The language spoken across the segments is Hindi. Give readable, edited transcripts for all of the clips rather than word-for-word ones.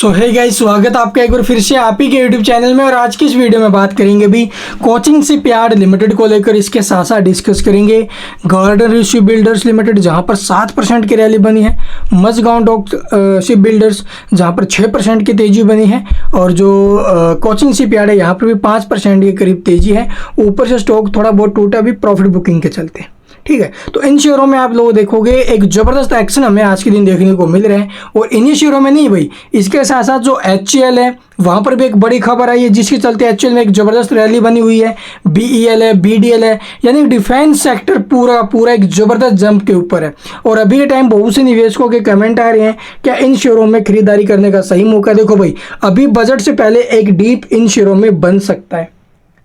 सो हे गाइस, स्वागत है आपका एक बार फिर से आप ही के यूट्यूब चैनल में। और आज की इस वीडियो में बात करेंगे भी कोचिंग शिपयार्ड लिमिटेड को लेकर। इसके साथ साथ डिस्कस करेंगे गार्डन शिप बिल्डर्स लिमिटेड जहां पर 7% की रैली बनी है, मझगांव डॉक शिप बिल्डर्स जहां पर 6% की तेजी बनी है, और जो कोचिंग शिपयार्ड है यहाँ पर भी 5% के करीब तेजी है। ऊपर से स्टॉक थोड़ा बहुत टूटा भी प्रॉफिट बुकिंग के चलते। ठीक है, तो इन शेयरों में आप लोग देखोगे एक जबरदस्त एक्शन हमें आज के दिन देखने को मिल रहे हैं। और इन्हीं शेयरों में नहीं भाई, इसके साथ साथ जो HCL है वहां पर भी एक बड़ी खबर आई है जिसके चलते HCL में एक जबरदस्त रैली बनी हुई है। BEL है, BDL है, यानी डिफेंस सेक्टर पूरा एक जबरदस्त जंप के ऊपर है। और अभी के टाइम बहुत से निवेशकों के कमेंट आ रहे हैं क्या इन शेयरों में खरीदारी करने का सही मौका। देखो भाई, अभी बजट से पहले एक डीप इन शेयरों में बन सकता है।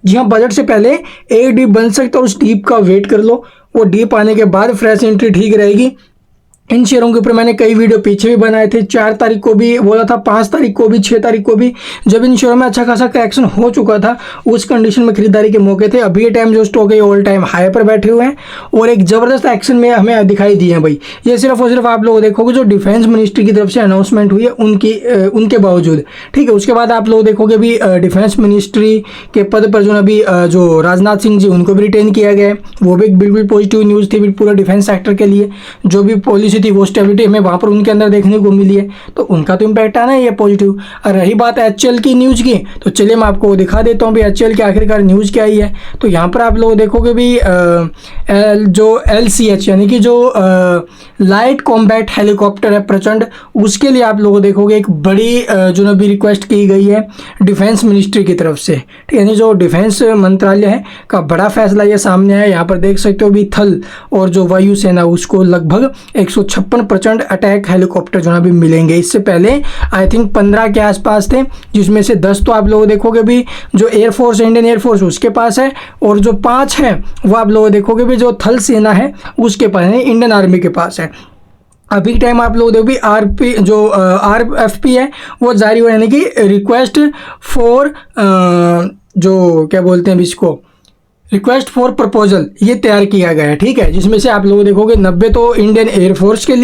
जी हाँ, बजट से पहले एक डीप बन सकता है, उस डीप का वेट कर लो। वो डीप आने के बाद फ्रेश एंट्री ठीक रहेगी। इन शेयरों के ऊपर मैंने कई वीडियो पीछे भी बनाए थे, 4 तारीख को भी बोला था, 5 तारीख को भी, 6 तारीख को भी, जब इन शेयरों में अच्छा खासा करेक्शन हो चुका था। उस कंडीशन में खरीदारी के मौके थे। अभी ये टाइम जो स्टॉक है ऑल टाइम हाई पर बैठे हुए हैं और एक जबरदस्त एक्शन में हमें दिखाई दिए हैं भाई। ये सिर्फ और सिर्फ आप लोग देखोगे जो डिफेंस मिनिस्ट्री की तरफ से अनाउंसमेंट हुई है उनके बावजूद। ठीक है, उसके बाद आप लोग देखोगे भी डिफेंस मिनिस्ट्री के पद पर जो अभी जो राजनाथ सिंह जी उनको भी रिटेन किया गया है, वो भी बिल्कुल पॉजिटिव न्यूज़ थी पूरा डिफेंस सेक्टर के लिए। जो भी पॉलिसी थी वो स्टेबिलिटी हमें वहाँ पर उनके अंदर देखने को मिली है, तो उनका तो इम्पैक्ट आना ही है पॉजिटिव। और रही बात HCL की न्यूज़ की, तो चलिए मैं आपको दिखा देता हूँ भी HCL की आखिरकार न्यूज़ क्या आई है। तो यहाँ पर आप लोग देखोगे भी जो LCH यानी कि जो लाइट कॉम्बैट हेलीकॉप्टर है प्रचंड, उसके लिए आप लोग देखोगे एक बड़ी जो अभी रिक्वेस्ट की गई है डिफेंस मिनिस्ट्री की तरफ से। ठीक है, यानी जो डिफेंस मंत्रालय है का बड़ा फैसला ये सामने है। यहाँ पर देख सकते हो भी थल और जो वायुसेना उसको लगभग 156 अटैक हेलीकॉप्टर जो अभी मिलेंगे। इससे पहले आई थिंक 15 के आसपास थे, जिसमें से 10 तो आप लोग देखोगे भी जो एयरफोर्स, इंडियन एयरफोर्स उसके पास है, और जो 5 है वो आप लोग देखोगे भी जो थल सेना है उसके पास है, इंडियन आर्मी के पास है। अभी टाइम आप लोग देखो भी RFP है वो जारी हुआ, यानी कि रिक्वेस्ट फॉर जो क्या बोलते हैं इसको, रिक्वेस्ट फॉर प्रपोजल, ये तैयार किया गया है। ठीक है, जिसमें से आप लोग देखोगे 90 तो इंडियन एयरफोर्स के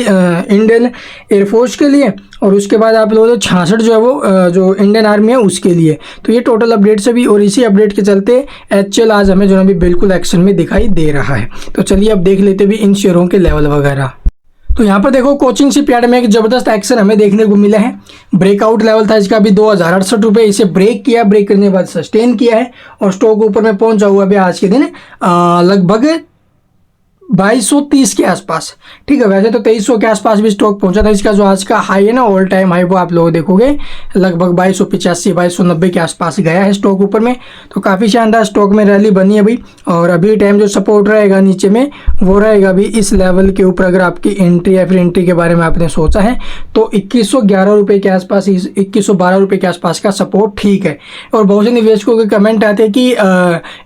लिए, और उसके बाद आप लोग 66 जो है वो जो इंडियन आर्मी है उसके लिए। तो ये टोटल अपडेट से भी, और इसी अपडेट के चलते HCL आज हमें जो अभी बिल्कुल एक्शन में दिखाई दे रहा है। तो चलिए अब देख लेते भी इन शेयरों के लेवल वगैरह। तो यहाँ पर देखो कोचिंग शिपयार्ड में एक जबरदस्त एक्शन हमें देखने को मिला है। ब्रेकआउट लेवल था इसका भी 2068 रुपये, इसे ब्रेक किया, ब्रेक करने के बाद सस्टेन किया है और स्टॉक ऊपर में पहुंचा हुआ भी आज के दिन लगभग 2230 के आसपास। ठीक है, वैसे तो 2300 के आसपास भी स्टॉक पहुंचा था। इसका जो आज का हाई है ना, ऑल टाइम हाई, वो आप लोग देखोगे लगभग 2285 2290 के आसपास गया है स्टॉक ऊपर में। तो काफ़ी शानदार स्टॉक में रैली बनी है भाई। और अभी टाइम जो सपोर्ट रहेगा नीचे में वो रहेगा भी इस लेवल के ऊपर। अगर आपकी एंट्री या फिर एंट्री के बारे में आपने सोचा है तो 2111 रुपये के आसपास, 2112 रुपये के आसपास का सपोर्ट ठीक है। और बहुत से निवेशकों के कमेंट आते हैं कि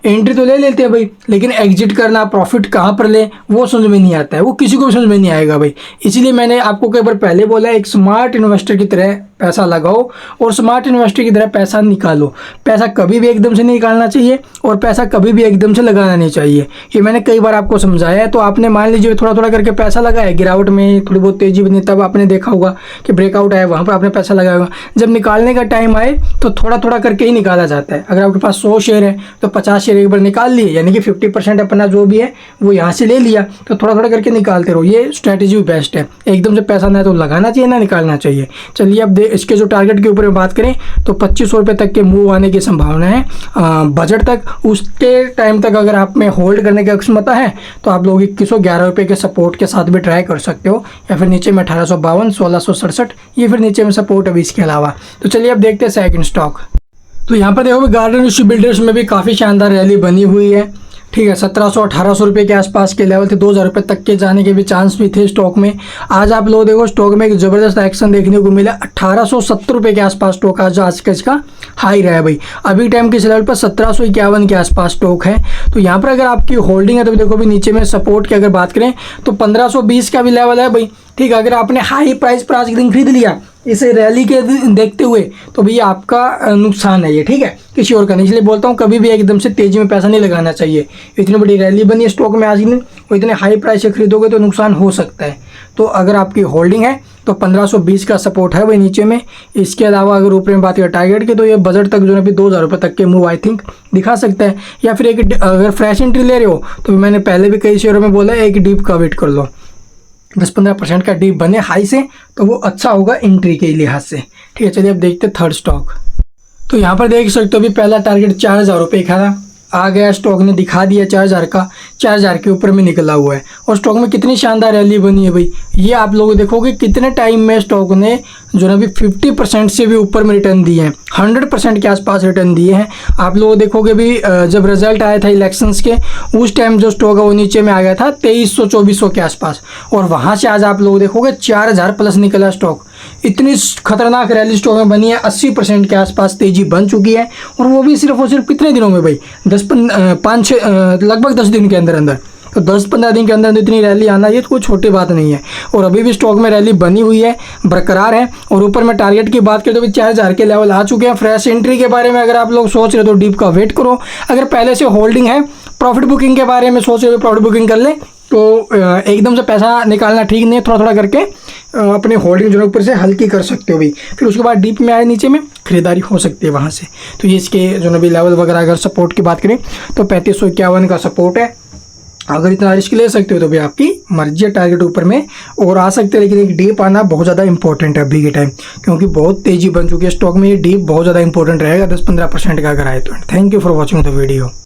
एंट्री तो ले लेते हैं भाई, लेकिन एग्जिट करना, प्रॉफिट कहाँ पर ले, वो समझ में नहीं आता है, वो किसी को भी समझ में नहीं आएगा भाई। इसीलिए मैंने आपको कई बार पहले बोला, एक स्मार्ट इन्वेस्टर की तरह पैसा लगाओ और स्मार्ट इन्वेस्टर की तरह पैसा निकालो। पैसा कभी भी एकदम से नहीं निकालना चाहिए और पैसा कभी भी एकदम से लगाना नहीं चाहिए। ये मैंने कई बार आपको समझाया है। तो आपने मान लीजिए थोड़ा थोड़ा करके पैसा लगाया, गिरावट में थोड़ी बहुत तेजी बनी, तब आपने देखा होगा कि ब्रेकआउट आया, वहाँ पर आपने पैसा लगाया होगा। जब निकालने का टाइम आए तो थोड़ा थोड़ा करके ही निकाला जाता है। अगर आपके पास 100 शेयर है तो 50 शेयर एक बार निकाल लिए, यानी कि 50% अपना जो भी है वो यहाँ से ले लिया, तो थोड़ा थोड़ा करके निकालते रहो। ये स्ट्रैटेजी बेस्ट है। एकदम से पैसा ना तो लगाना चाहिए ना निकालना चाहिए। चलिए अब इसके जो टारगेट के ऊपर बात करें तो 2500 रुपये तक के मूव आने की संभावना है बजट तक। उसके टाइम तक अगर आप में होल्ड करने की अक्षमता है तो आप लोग 2111 रुपये के सपोर्ट के साथ भी ट्राई कर सकते हो, या फिर नीचे में 1852, 1667, ये फिर नीचे में सपोर्ट अभी इसके अलावा। तो चलिए अब देखते हैं सेकंड स्टॉक। तो यहाँ पर देखो गार्डन शिप बिल्डर्स में भी काफ़ी शानदार रैली बनी हुई है। ठीक है, 1700-1800 रुपये के आसपास के लेवल थे, 2000 रुपये तक के जाने के भी चांस भी थे स्टॉक में। आज आप लोग देखो स्टॉक में एक जबरदस्त एक्शन देखने को मिला। 1870 रुपये के आसपास स्टॉक आज का इसका हाई रहा है भाई। अभी टाइम के लेवल पर 1751 के आसपास स्टॉक है। तो यहाँ पर अगर आपकी होल्डिंग है तो देखो भी नीचे में सपोर्ट की अगर बात करें तो 1520 का भी लेवल है भाई। ठीक है, अगर आपने हाई प्राइस पर आज के दिन खरीद लिया इसे रैली के देखते हुए तो भैया आपका नुकसान है ये। ठीक है, किसी और का नहीं। इसलिए बोलता हूँ कभी भी एकदम से तेजी में पैसा नहीं लगाना चाहिए। इतनी बड़ी रैली बनी है स्टॉक में आज की दिन, और इतने हाई प्राइस से खरीदोगे तो नुकसान हो सकता है। तो अगर आपकी होल्डिंग है तो 1520 का सपोर्ट है भाई नीचे में। इसके अलावा अगर ऊपर में बात करें टारगेट की, तो ये बजट तक जो है अभी 2000 रुपये तक के मूव आई थिंक दिखा सकता है। या फिर एक अगर फ्रेश एंट्री ले रहे हो तो मैंने पहले भी कई शेयरों में बोला है एक डीप का वेट कर लो, 10-15% का डीप बने हाई से तो वो अच्छा होगा एंट्री के लिहाज से। ठीक है, चलिए अब देखते हैं थर्ड स्टॉक। तो यहाँ पर देख सकते हो अभी पहला टारगेट 4000 रुपये का था, आ गया, स्टॉक ने दिखा दिया 4000 का, 4000 के ऊपर में निकला हुआ है। और स्टॉक में कितनी शानदार रैली बनी है भाई, ये आप लोग देखोगे कितने टाइम में स्टॉक ने जो है अभी 50% से भी ऊपर में रिटर्न दिए हैं, 100% के आसपास रिटर्न दिए हैं। आप लोग देखोगे भी जब रिजल्ट आया था इलेक्शंस के, उस टाइम जो स्टॉक है वो नीचे में आ गया था 2300-2400 के आसपास, और वहाँ से आज आप लोग देखोगे 4000 प्लस निकला स्टॉक। इतनी खतरनाक रैली स्टॉक में बनी है, 80% के आसपास तेजी बन चुकी है, और वो भी सिर्फ और सिर्फ कितने दिनों में भाई, लगभग 10 दिन के अंदर अंदर। तो 10-15 दिन के अंदर इतनी रैली आना ये तो कोई छोटी बात नहीं है। और अभी भी स्टॉक में रैली बनी हुई है, बरकरार है। और ऊपर में टारगेट की बात करें तो भी 4000 के लेवल आ चुके हैं। फ्रेश एंट्री के बारे में अगर आप लोग सोच रहे हो तो डीप का वेट करो, अगर पहले से होल्डिंग है, प्रॉफिट बुकिंग के बारे में सोच रहे हो प्रॉफिट बुकिंग कर ले, तो एकदम से पैसा निकालना ठीक नहीं है, थोड़ा थोड़ा करके अपनी होल्डिंग जो ऊपर से हल्की कर सकते हो भी। फिर उसके बाद डीप में आए नीचे में खरीदारी हो सकती है वहाँ से। तो ये इसके जो भी लेवल वगैरह अगर सपोर्ट की बात करें तो 3551 का सपोर्ट है। अगर इतना रिस्क ले सकते हो तो भी आपकी मर्जी है, टारगेट ऊपर में और आ सकते हैं, लेकिन एक डीप आना बहुत ज़्यादा इंपॉर्टेंट है अभी के टाइम, क्योंकि बहुत तेज़ी बन चुकी है स्टॉक में। ये डीप बहुत ज़्यादा इंपॉर्टेंट रहेगा 10-15% का अगर आए तो। Thank you for watching the video.